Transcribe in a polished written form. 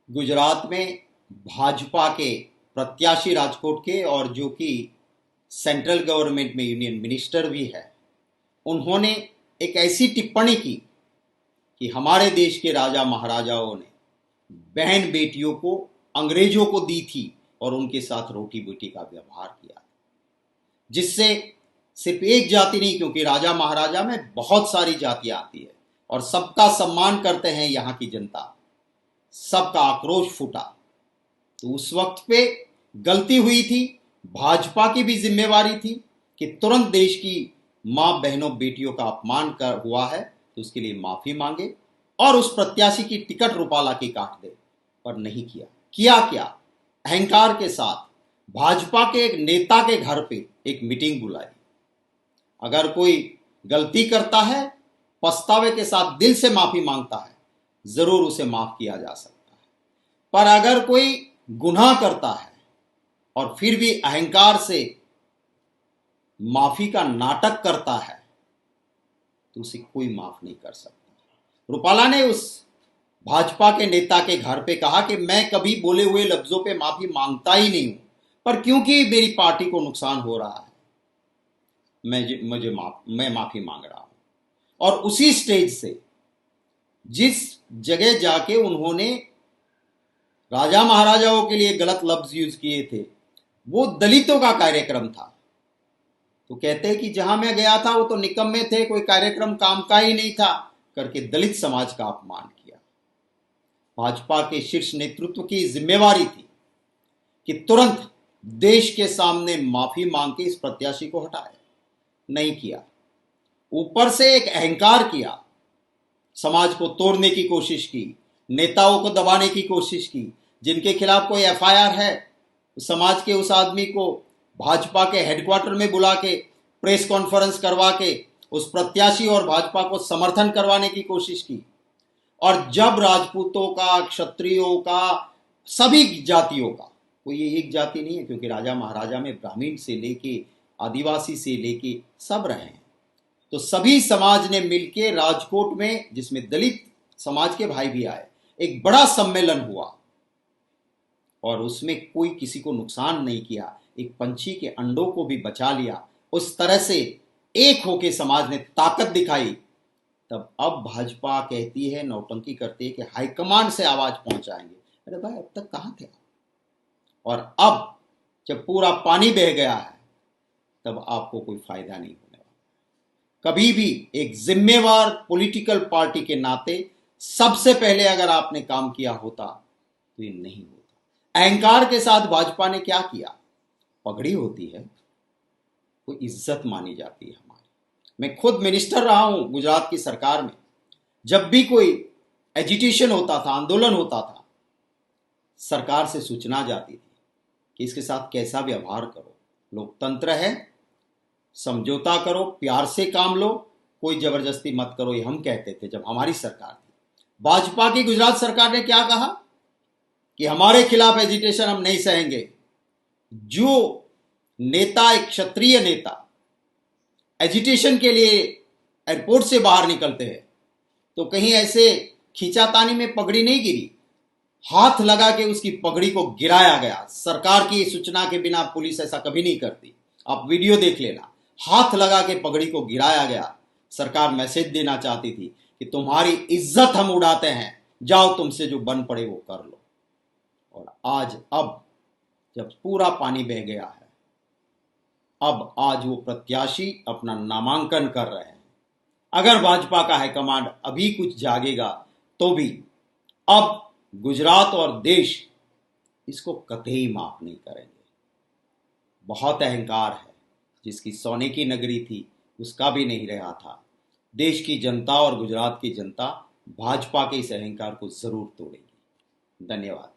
गुजरात में भाजपा के प्रत्याशी राजकोट के और जो कि सेंट्रल गवर्नमेंट में यूनियन मिनिस्टर भी है, उन्होंने एक ऐसी टिप्पणी की कि हमारे देश के राजा महाराजाओं ने बहन बेटियों को अंग्रेजों को दी थी और उनके साथ रोटी बेटी का व्यवहार किया, जिससे सिर्फ एक जाति नहीं, क्योंकि राजा महाराजा में बहुत सारी जातियां आती है और सबका सम्मान करते हैं यहाँ की जनता, सबका आक्रोश फूटा। तो उस वक्त पे गलती हुई थी, भाजपा की भी जिम्मेवारी थी कि तुरंत देश की मां बहनों बेटियों का अपमान कर हुआ है तो उसके लिए माफी मांगे और उस प्रत्याशी की टिकट रुपाला की काट दे, पर नहीं किया। किया क्या? अहंकार के साथ भाजपा के एक नेता के घर पे एक मीटिंग बुलाई। अगर कोई गलती करता है, पछतावे के साथ दिल से माफी मांगता है, जरूर उसे माफ किया जा सकता है। पर अगर कोई गुनाह करता है और फिर भी अहंकार से माफी का नाटक करता है तो उसे कोई माफ नहीं कर सकता। रुपाला ने उस भाजपा के नेता के घर पे कहा कि मैं कभी बोले हुए लफ्जों पे माफी मांगता ही नहीं हूं, पर क्योंकि मेरी पार्टी को नुकसान हो रहा है मैं माफी मांग रहा हूं। और उसी स्टेज से जिस जगह जाके उन्होंने राजा महाराजाओं के लिए गलत लफ्ज यूज किए थे, वो दलितों का कार्यक्रम था। तो कहते हैं कि जहां मैं गया था वो तो निकम्मे थे, कोई कार्यक्रम काम का ही नहीं था, करके दलित समाज का अपमान किया। भाजपा के शीर्ष नेतृत्व की जिम्मेवारी थी कि तुरंत देश के सामने माफी मांग के इस प्रत्याशी को हटाए, नहीं किया। ऊपर से एक अहंकार किया, समाज को तोड़ने की कोशिश की, नेताओं को दबाने की कोशिश की। जिनके खिलाफ कोई एफआईआर है, समाज के उस आदमी को भाजपा के हेडक्वार्टर में बुला के प्रेस कॉन्फ्रेंस करवा के उस प्रत्याशी और भाजपा को समर्थन करवाने की कोशिश की। और जब राजपूतों का, क्षत्रियों का, सभी जातियों का, कोई ये एक जाति नहीं है, क्योंकि राजा महाराजा में ब्राह्मण से लेके आदिवासी से लेके सब रहे हैं, तो सभी समाज ने मिलकर राजकोट में, जिसमें दलित समाज के भाई भी आए, एक बड़ा सम्मेलन हुआ और उसमें कोई किसी को नुकसान नहीं किया, एक पंछी के अंडों को भी बचा लिया। उस तरह से एक होके समाज ने ताकत दिखाई। तब अब भाजपा कहती है, नौटंकी करती है कि हाईकमांड से आवाज पहुंचाएंगे। अरे भाई, अब तक कहां थे? और अब जब पूरा पानी बह गया है तब आपको कोई फायदा नहीं होने वाला। कभी भी एक जिम्मेवार पॉलिटिकल पार्टी के नाते सबसे पहले अगर आपने काम किया होता तो ये नहीं होता। अहंकार के साथ भाजपा ने क्या किया? पगड़ी होती है, वो इज्जत मानी जाती है हमारी। मैं खुद मिनिस्टर रहा हूं गुजरात की सरकार में। जब भी कोई एजिटेशन होता था, आंदोलन होता था, सरकार से सूचना जाती थी कि इसके साथ कैसा व्यवहार करो, लोकतंत्र है, समझौता करो, प्यार से काम लो, कोई जबरदस्ती मत करो, ये हम कहते थे जब हमारी सरकार थी। भाजपा की गुजरात सरकार ने क्या कहा कि हमारे खिलाफ एजिटेशन हम नहीं सहेंगे। जो नेता, एक क्षत्रिय नेता, एजिटेशन के लिए एयरपोर्ट से बाहर निकलते हैं तो कहीं ऐसे खींचातानी में पगड़ी नहीं गिरी, हाथ लगा के उसकी पगड़ी को गिराया गया। सरकार की सूचना के बिना पुलिस ऐसा कभी नहीं करती, आप वीडियो देख लेना। हाथ लगा के पगड़ी को गिराया गया। सरकार मैसेज देना चाहती थी कि तुम्हारी इज्जत हम उड़ाते हैं, जाओ तुमसे जो बन पड़े वो कर लो। और आज अब जब पूरा पानी बह गया है, अब आज वो प्रत्याशी अपना नामांकन कर रहे हैं। अगर भाजपा का हाईकमांड अभी कुछ जागेगा तो भी अब गुजरात और देश इसको कतई माफ नहीं करेंगे। बहुत अहंकार है, जिसकी सोने की नगरी थी उसका भी नहीं रहा था। देश की जनता और गुजरात की जनता भाजपा के इस अहंकार को जरूर तोड़ेगी। धन्यवाद।